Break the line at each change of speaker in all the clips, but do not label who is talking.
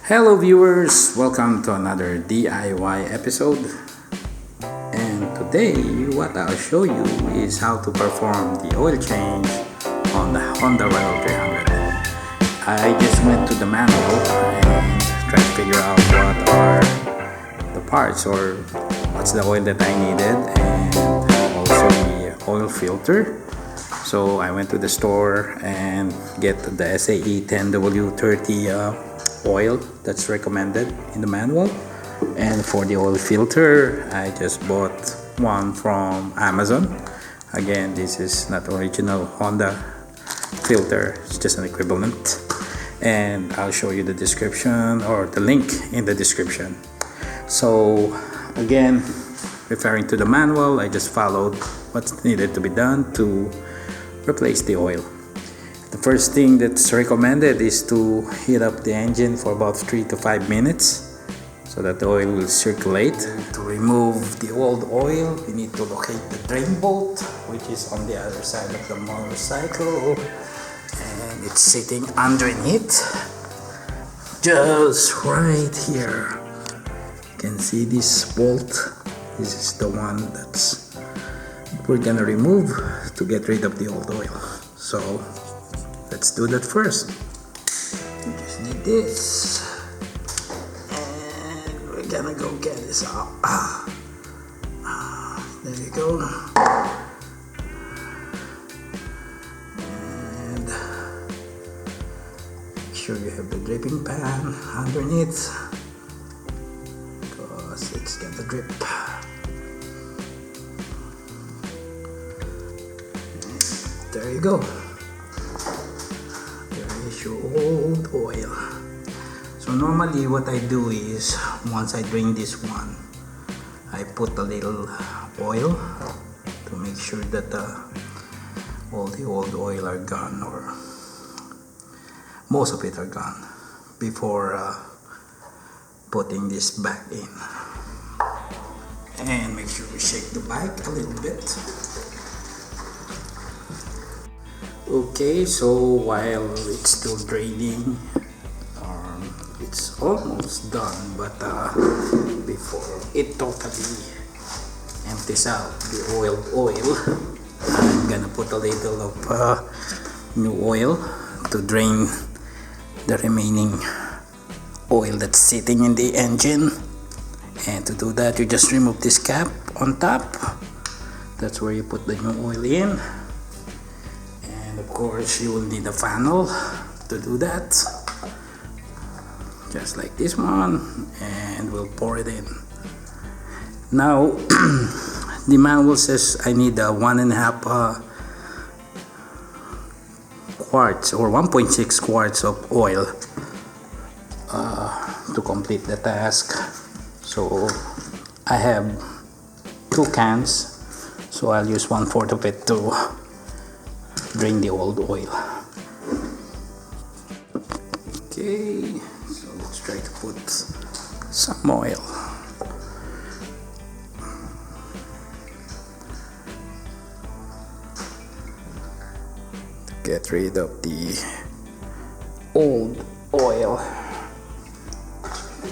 Hello viewers, welcome to another DIY episode. And today what I'll show you is how to perform the oil change on the Honda Rebel 300. I just went to the manual and tried to figure out what are the parts or what's the oil that I needed, and also the oil filter. So I went to the store and get the SAE 10W30 oil that's recommended in the manual. And for the oil filter, I just bought one from Amazon. Again, this is not original Honda filter, it's just an equivalent, and I'll show you the description or the link in the description. So again, referring to the manual, I just followed what's needed to be done to replace the oil. The first thing that's recommended is to heat up the engine for about 3 to 5 minutes so that the oil will circulate. To remove the old oil, we need to locate the drain bolt, which is on the other side of the motorcycle, and it's sitting underneath, just right here. You can see this bolt. This is the one that's we're gonna remove to get rid of the old oil. So let's do that first. We just need this, and we're gonna go get this out. There you go. And make sure you have the dripping pan underneath, because it's gonna drip. There you go. There is your old oil. So normally what I do is, once I drain this one, I put a little oil to make sure that all the old oil are gone, or most of it are gone, before putting this back in. And make sure we shake the bike a little bit. Okay, so while it's still draining, it's almost done, but before it totally empties out the oil, I'm gonna put a little of new oil to drain the remaining oil that's sitting in the engine. And to do that, you just remove this cap on top. That's where you put the new oil in. Of course, you will need a funnel to do that, just like this one, and we'll pour it in. Now the manual says I need 1.5 quarts or 1.6 quarts of oil to complete the task. So I have 2 cans, so I'll use 1/4 of it to drain the old oil. Okay, so let's try to put some oil. To get rid of the old oil.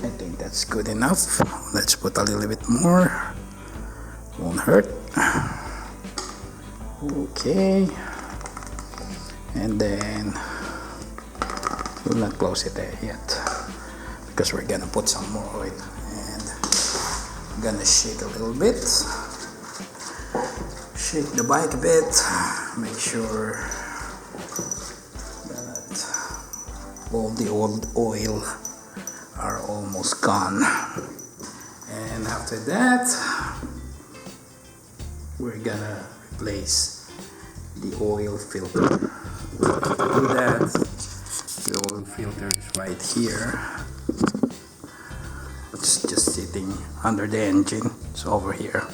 I think that's good enough. Let's put a little bit more. Won't hurt. Okay. And then we'll not close it there yet, because we're gonna put some more oil, and I'm gonna shake a little bit, shake the bike a bit, make sure that all the old oil are almost gone. And after that, we're gonna replace the oil filter. To do that, the oil filter is right here. It's just sitting under the engine. It's over here.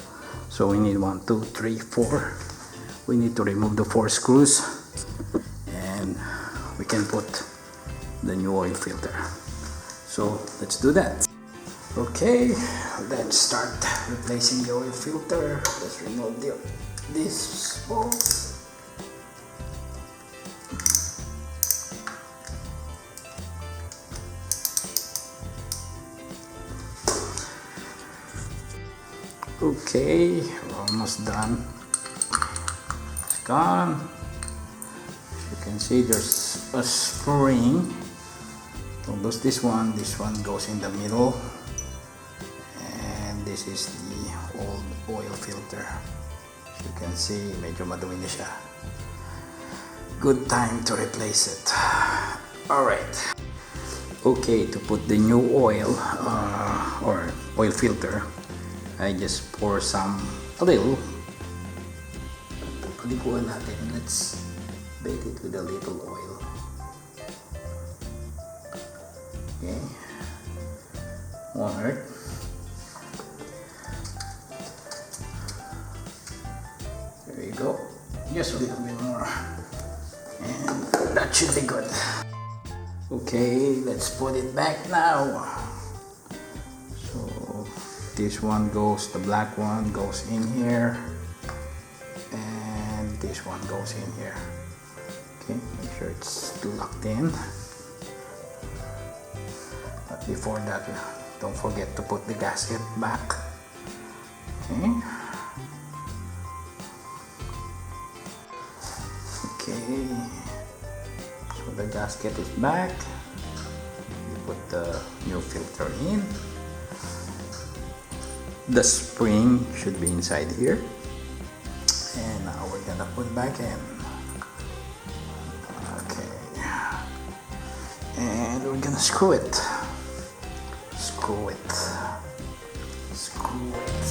So we need 1, 2, 3, 4. We need to remove the 4 screws, and we can put the new oil filter. So let's do that. Okay, let's start replacing the oil filter. Let's remove this bolt. Okay, we're almost done. It's gone. As you can see, there's a spring. Don't lose this one goes in the middle, and this is the old oil filter. As you can see, medyo madumi na siya. Good time to replace it. Alright. Okay, to put the new oil or oil filter, I just pour a little. Paliguan natin. Let's bake it with a little oil. Okay. 1/3. There you go. Just a little bit more. And that should be good. Okay, let's put it back now. So this one goes, the black one goes in here, and this one goes in here. Okay, make sure it's locked in. But before that, don't forget to put the gasket back. Okay. Okay. So the gasket is back. You put the new filter in. The spring should be inside here. And now we're gonna put back in. Okay. And we're gonna screw it. Screw it. Screw it.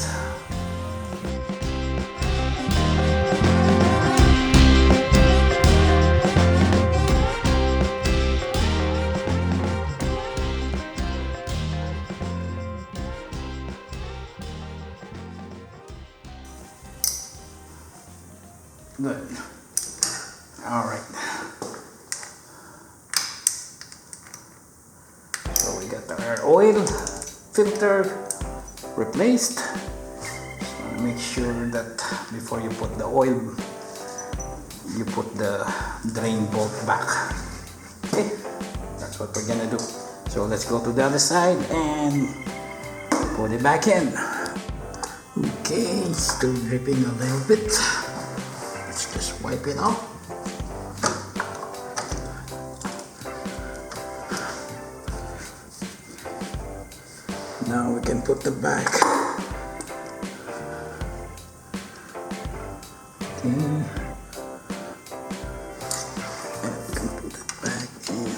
Good. All right. So we got our oil filter replaced. Just want to make sure that before you put the oil, you put the drain bolt back. Okay, that's what we're gonna do. So let's go to the other side and put it back in. Okay, still dripping a little bit. Let's just wipe it off. Now we can put the back. Okay. And we can put it back in.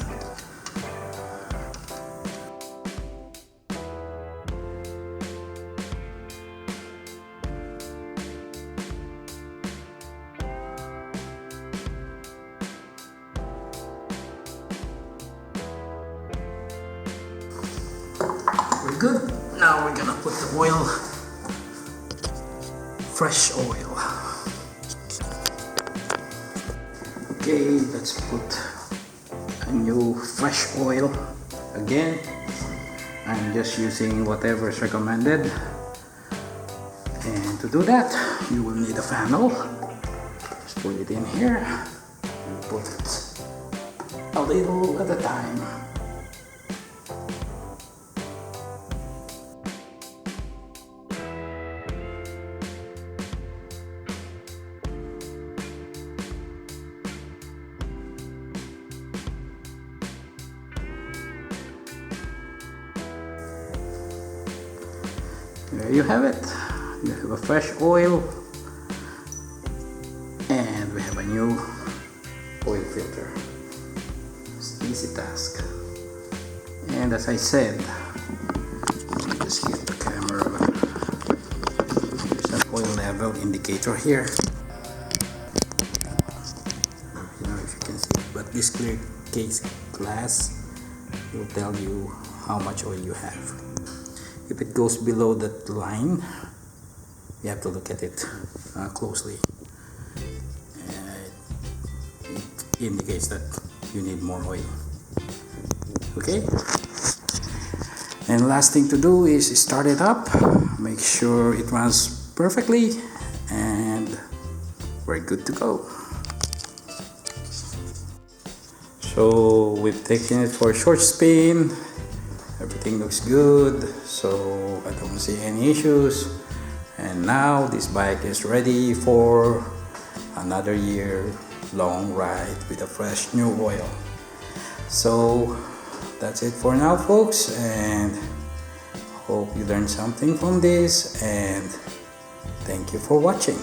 We're good. Now we're gonna put the oil, fresh oil. Okay, let's put a new fresh oil again. I'm just using whatever is recommended. And to do that, you will need a funnel. Just put it in here and put it a little at a time. There you have it. You have a fresh oil and we have a new oil filter. It's an easy task. And as I said, let me just give the camera, there's an oil level indicator here. You know if you can see, but this clear case glass will tell you how much oil you have. If it goes below that line, you have to look at it closely. It indicates that you need more oil. Okay? And last thing to do is start it up. Make sure it runs perfectly and we're good to go. So we've taken it for a short spin. Everything looks good, so I don't see any issues. And now this bike is ready for another year long ride with a fresh new oil. So that's it for now, folks, and hope you learned something from this, and thank you for watching.